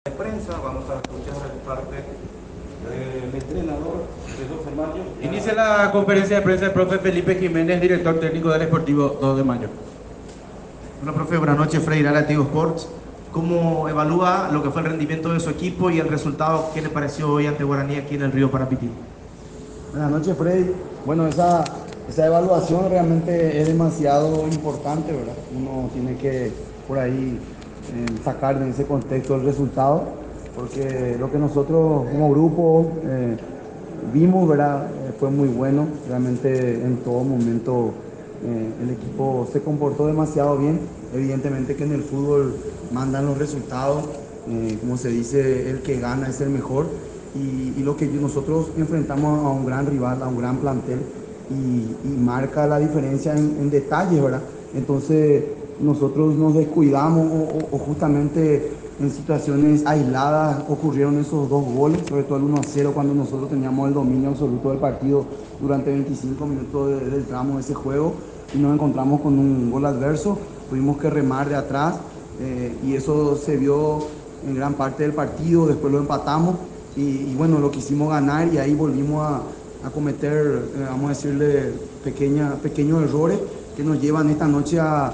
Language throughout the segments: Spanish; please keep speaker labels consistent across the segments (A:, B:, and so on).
A: De prensa, vamos a escuchar parte del entrenador de José Mayo.
B: Inicia la conferencia de prensa del profe Felipe Jiménez, director técnico del Sportivo 2 de Mayo.
C: Bueno, profe, buenas noches, Freddy Lara, Tigo Sports. ¿Cómo evalúa lo que fue el rendimiento de su equipo y el resultado que le pareció hoy ante Guaraní aquí en el Río Parapitín?
D: Buenas noches, Freddy. Bueno, esa evaluación realmente es demasiado importante, ¿verdad? Uno tiene que, por ahí, sacar de ese contexto el resultado, porque lo que nosotros como grupo vimos, ¿verdad? Fue muy bueno. Realmente en todo momento el equipo se comportó demasiado bien. Evidentemente que en el fútbol mandan los resultados, como se dice, el que gana es el mejor. Y lo que nosotros enfrentamos a un gran rival, a un gran plantel, y marca la diferencia en detalles, ¿verdad? Entonces nosotros nos descuidamos o justamente en situaciones aisladas ocurrieron esos dos goles, sobre todo el 1-0 cuando nosotros teníamos el dominio absoluto del partido durante 25 minutos del tramo de ese juego y nos encontramos con un gol adverso, tuvimos que remar de atrás y eso se vio en gran parte del partido, después lo empatamos y bueno, lo quisimos ganar y ahí volvimos a cometer, vamos a decirle, pequeños errores que nos llevan esta noche a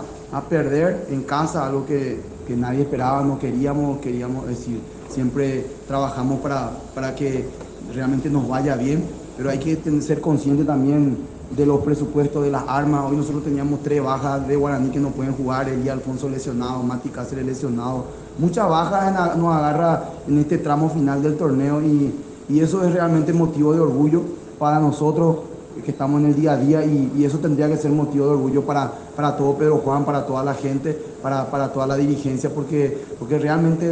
D: perder en casa, algo que nadie esperaba, no queríamos decir, siempre trabajamos para que realmente nos vaya bien, pero hay que ser consciente también de los presupuestos de las armas. Hoy nosotros teníamos 3 bajas de Guaraní que no pueden jugar, Elías Alfonso lesionado, Mati Cáceres lesionado, muchas bajas nos agarra en este tramo final del torneo y eso es realmente motivo de orgullo para nosotros que estamos en el día a día y eso tendría que ser motivo de orgullo para todo Pedro Juan, para toda la gente, para toda la dirigencia, porque realmente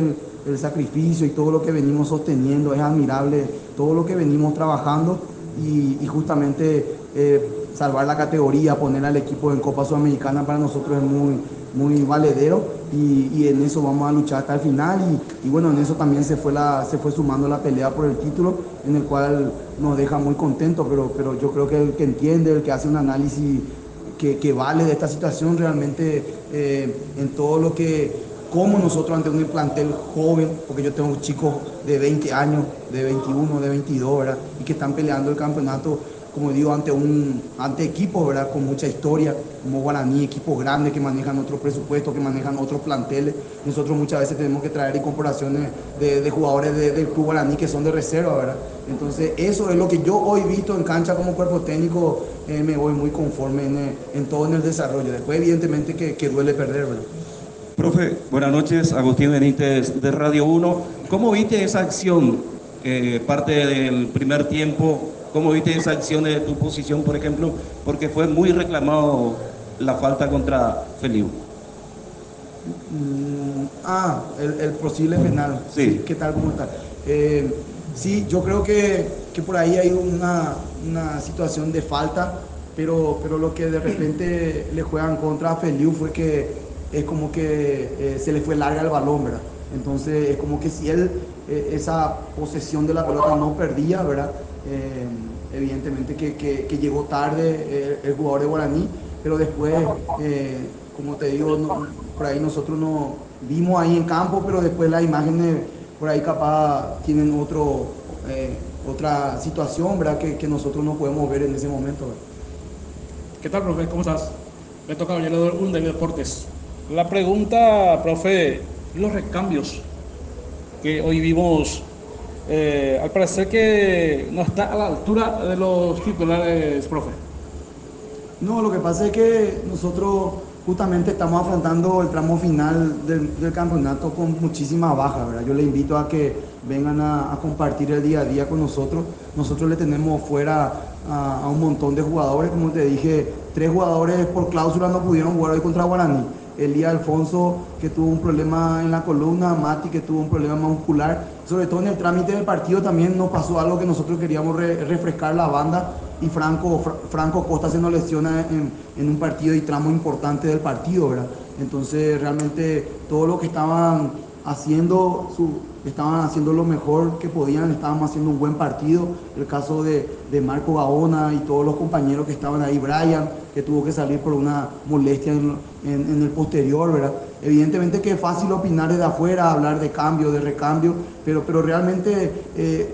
D: el sacrificio y todo lo que venimos sosteniendo es admirable, todo lo que venimos trabajando y justamente salvar la categoría, poner al equipo en Copa Sudamericana para nosotros es muy valedero y en eso vamos a luchar hasta el final y bueno, en eso también se fue sumando la pelea por el título, en el cual nos deja muy contentos, pero yo creo que el que entiende, el que hace un análisis que vale de esta situación realmente en todo lo que, como nosotros ante un plantel joven, porque yo tengo chicos de 20 años, de 21, de 22, ¿verdad? Y que están peleando el campeonato, como digo, ante equipos, ¿verdad? Con mucha historia, como Guaraní, equipos grandes que manejan otros presupuestos, que manejan otros planteles. Nosotros muchas veces tenemos que traer incorporaciones de jugadores del Club Guaraní que son de reserva, ¿verdad? Entonces eso es lo que yo hoy visto en cancha como cuerpo técnico, me voy muy conforme en todo en el desarrollo. Después evidentemente que duele perder, ¿verdad?
A: Profe, buenas noches, Agustín Benítez de Radio 1. ¿Cómo viste esa acción, parte del primer tiempo? ¿Cómo viste esa acción de tu posición, por ejemplo? Porque fue muy reclamado la falta contra Feliu.
D: El posible penal.
A: Sí.
D: ¿Qué tal? ¿Cómo está? Sí, yo creo que por ahí hay una situación de falta, pero lo que de repente le juegan contra a Feliu fue que es como que se le fue larga el balón, ¿verdad? Entonces es como que si él esa posesión de la pelota no perdía, ¿verdad? Evidentemente que llegó tarde el jugador de Guaraní, pero después, como te digo, por ahí nosotros no vimos ahí en campo, pero después las imágenes por ahí capaz tienen otra situación, ¿verdad? Que nosotros no podemos ver en ese momento, ¿verdad?
E: ¿Qué tal, profe? ¿Cómo estás? Me toca Caballero de Deportes. La pregunta, profe, los recambios que hoy vimos, al parecer que no está a la altura de los titulares, profe.
D: No, lo que pasa es que nosotros justamente estamos afrontando el tramo final del campeonato con muchísimas bajas, ¿verdad? Yo les invito a que vengan a compartir el día a día con nosotros. Nosotros le tenemos fuera a un montón de jugadores, como te dije, 3 jugadores por cláusula no pudieron jugar hoy contra Guaraní. Elías Alfonso, que tuvo un problema en la columna, Mati, que tuvo un problema muscular. Sobre todo en el trámite del partido también nos pasó algo que nosotros queríamos refrescar la banda y Franco Costa se nos lesiona en un partido y tramo importante del partido, ¿verdad? Entonces realmente todos los que estaban estaban haciendo lo mejor que podían, estaban haciendo un buen partido. El caso de Marco Gaona y todos los compañeros que estaban ahí, Brian, que tuvo que salir por una molestia en el posterior, ¿verdad? Evidentemente que es fácil opinar desde afuera, hablar de cambio, de recambio, pero realmente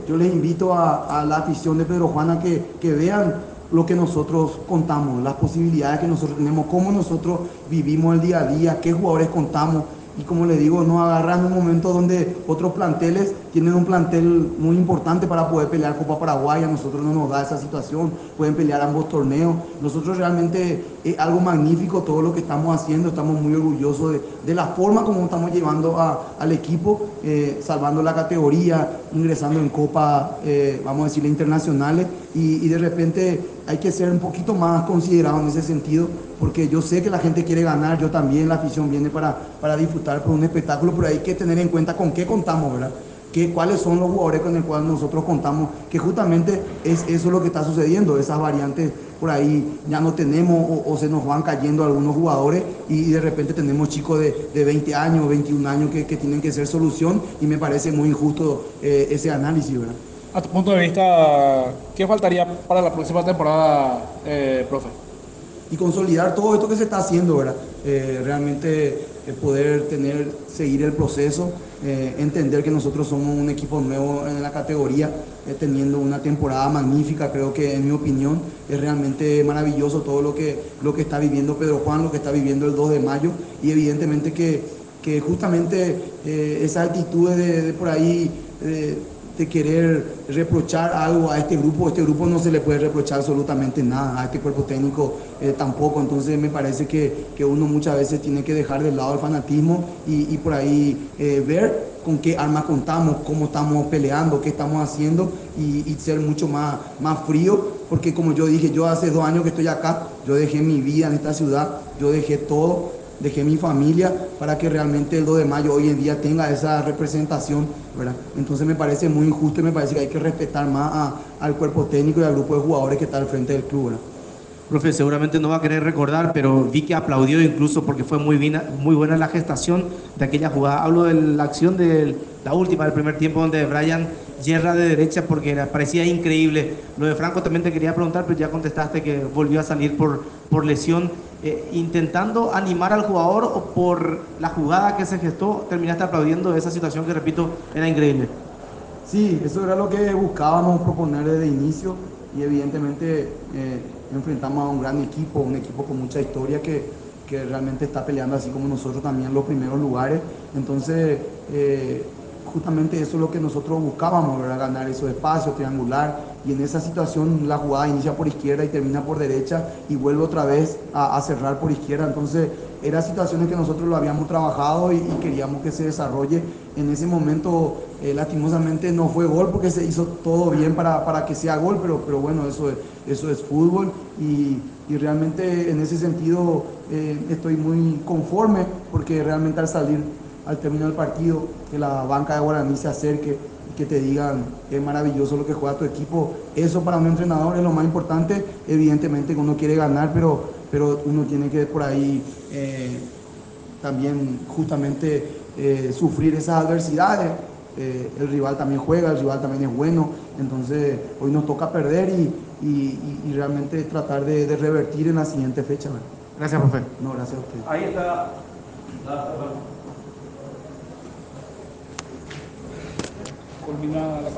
D: yo les invito a la afición de Pedro Juan a que vean lo que nosotros contamos, las posibilidades que nosotros tenemos, cómo nosotros vivimos el día a día, qué jugadores contamos. Y como le digo, nos agarran en un momento donde otros planteles tienen un plantel muy importante para poder pelear Copa Paraguay. A nosotros no nos da esa situación, pueden pelear ambos torneos. Nosotros realmente es algo magnífico todo lo que estamos haciendo, estamos muy orgullosos de la forma como estamos llevando al equipo, salvando la categoría, ingresando en Copa, vamos a decirle, internacionales, y de repente hay que ser un poquito más considerado en ese sentido, porque yo sé que la gente quiere ganar, yo también, la afición viene para disfrutar por un espectáculo, pero hay que tener en cuenta con qué contamos, ¿verdad? Cuáles son los jugadores con los cuales nosotros contamos, que justamente es eso lo que está sucediendo, esas variantes por ahí ya no tenemos o se nos van cayendo algunos jugadores y de repente tenemos chicos de 20 años, 21 años que tienen que ser solución, y me parece muy injusto ese análisis, ¿verdad?
E: A tu punto de vista, ¿qué faltaría para la próxima temporada, profe?
D: Y consolidar todo esto que se está haciendo, ¿verdad? Realmente poder seguir el proceso, entender que nosotros somos un equipo nuevo en la categoría, teniendo una temporada magnífica. Creo que, en mi opinión, es realmente maravilloso todo lo que está viviendo Pedro Juan, lo que está viviendo el 2 de mayo, y evidentemente que justamente esa actitud de por ahí de querer reprochar algo a este grupo no se le puede reprochar absolutamente nada, a este cuerpo técnico tampoco. Entonces me parece que uno muchas veces tiene que dejar de lado el fanatismo y por ahí ver con qué armas contamos, cómo estamos peleando, qué estamos haciendo, y ser mucho más frío, porque como yo dije, yo hace 2 años que estoy acá, yo dejé mi vida en esta ciudad, yo dejé todo, dejé mi familia para que realmente el 2 de mayo hoy en día tenga esa representación, ¿verdad? Entonces me parece muy injusto y me parece que hay que respetar más al cuerpo técnico y al grupo de jugadores que está al frente del club, ¿verdad?
C: Profe, seguramente no va a querer recordar, pero vi que aplaudió incluso porque fue muy buena la gestación de aquella jugada. Hablo de la acción de la última del primer tiempo, donde Brian yerra de derecha porque parecía increíble. Lo de Franco también te quería preguntar, pero ya contestaste que volvió a salir por lesión. Intentando animar al jugador, o por la jugada que se gestó terminaste aplaudiendo esa situación que, repito, era increíble.
D: Sí, eso era lo que buscábamos proponer desde el inicio, y evidentemente enfrentamos a un gran equipo, un equipo con mucha historia que realmente está peleando así como nosotros también en los primeros lugares. Entonces justamente eso es lo que nosotros buscábamos, ¿verdad? Ganar esos espacios, triangular, y en esa situación la jugada inicia por izquierda y termina por derecha y vuelve otra vez a cerrar por izquierda. Entonces eran situaciones que nosotros lo habíamos trabajado y queríamos que se desarrolle. En ese momento lastimosamente no fue gol porque se hizo todo bien para que sea gol, pero bueno, eso es fútbol, y realmente en ese sentido estoy muy conforme, porque realmente al término del partido, que la banca de Guaraní se acerque y que te digan que es maravilloso lo que juega tu equipo, eso para un entrenador es lo más importante. Evidentemente que uno quiere ganar, pero uno tiene que por ahí también justamente sufrir esas adversidades. El rival también juega, el rival también es bueno, entonces hoy nos toca perder y realmente tratar de revertir en la siguiente fecha, ¿verdad?
C: Gracias, profe.
D: No, gracias a usted.
A: Ahí está.
E: Culmina la